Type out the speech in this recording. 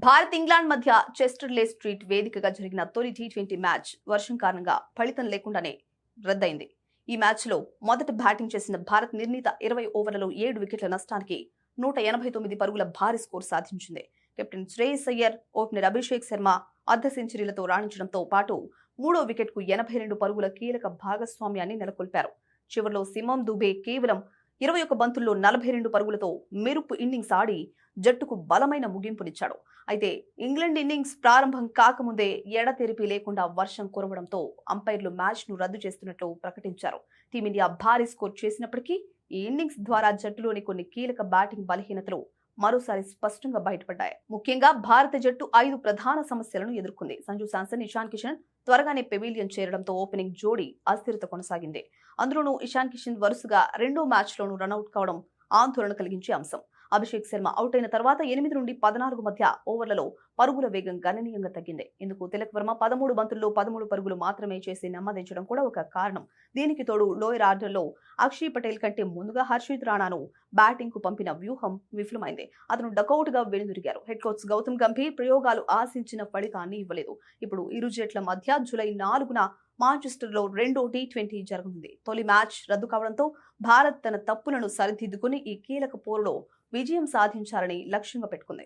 Bharat England మధ్య చెస్టర్లే street వేదికగా జరిగిన తొలి టీ20 మ్యాచ్ వర్షం కారణంగా ఫలితం లేకుండానే రద్దయింది. ఈ మ్యాచ్లో మొదట బ్యాటింగ్ చేసిన భారత్ నిర్ణీత 20 ఓవర్లలో 7 వికెట్ల నష్టానికి 189 పరుగుల భారీ స్కోర్ సాధించింది. కెప్టెన్ శ్రేయస్ అయ్యర్, ఓపెనర్ అభిషేక్ శర్మ అర్ధ సెంచరీలతో రాణించడంతో పాటు మూడో వికెట్కు 82 పరుగుల కీలక భాగస్వామ్యాన్ని నెలకొల్పారు. చివర్లో సిమోన్ దుబే కేవలం 21 బంతుల్లో 42 పరుగులతో మెరుపు ఇన్నింగ్స్ ఆడి జట్టుకు బలమైన ముగింపునిచ్చాడు. అయితే ఇంగ్లాండ్ ఇన్నింగ్స్ ప్రారంభం కాకముందే ఎడతెరిపి లేకుండా వర్షం కురవడంతో అంపైర్లు మ్యాచ్ ను రద్దు చేస్తున్నట్లు ప్రకటించారు. టీమిండియా భారీ స్కోర్ చేసినప్పటికీ ఈ ఇన్నింగ్స్ ద్వారా జట్టులోని కొన్ని కీలక బ్యాటింగ్ బలహీనతలు మరోసారి స్పష్టంగా బయటపడ్డాయి. ముఖ్యంగా భారత జట్టు 5 ప్రధాన సమస్యలను ఎదుర్కొంది. సంజు శాంసన్, ఇషాన్ కిషన్ త్వరగానే పెవిలియన్ చేరడంతో ఓపెనింగ్ జోడీ అస్థిరత కొనసాగింది. అందులోనూ ఇషాన్ కిషన్ వరుసగా రెండో మ్యాచ్లోనూ రనౌట్ కావడం ఆందోళన కలిగించే అంశం. అభిషేక్ శర్మ అవుట్ అయిన తర్వాత 8 నుండి 14 మధ్య ఓవర్లలో పరుగుల వేగం గణనీయంగా తగ్గింది. ఇందుకు తిలక్ వర్మ 13 బంతుల్లో 13 పరుగులు మాత్రమే చేసి నెమ్మదించడం కూడా ఒక కారణం. దీనికి తోడు లోయర్ ఆర్డర్లో అక్షయ్ పటేల్ కంటే ముందుగా హర్షిత్ రాణాను బ్యాటింగ్ కు పంపిన వ్యూహం విఫలమైంది. అతను డకౌట్ గా వెనుదిరిగారు. హెడ్ కోచ్ గౌతమ్ గంభీర్ ప్రయోగాలు ఆశించిన ఫలితాన్ని ఇవ్వలేదు. ఇప్పుడు ఇరు జట్ల మధ్య జూలై 4న మాంచెస్టర్లో రెండో టీ20 జరగనుంది. తొలి మ్యాచ్ రద్దు కావడంతో భారత్ తన తప్పులను సరిదిద్దుకుని ఈ కీలక పోరులో విజయం సాధించాలని లక్ష్యంగా పెట్టుకుంది.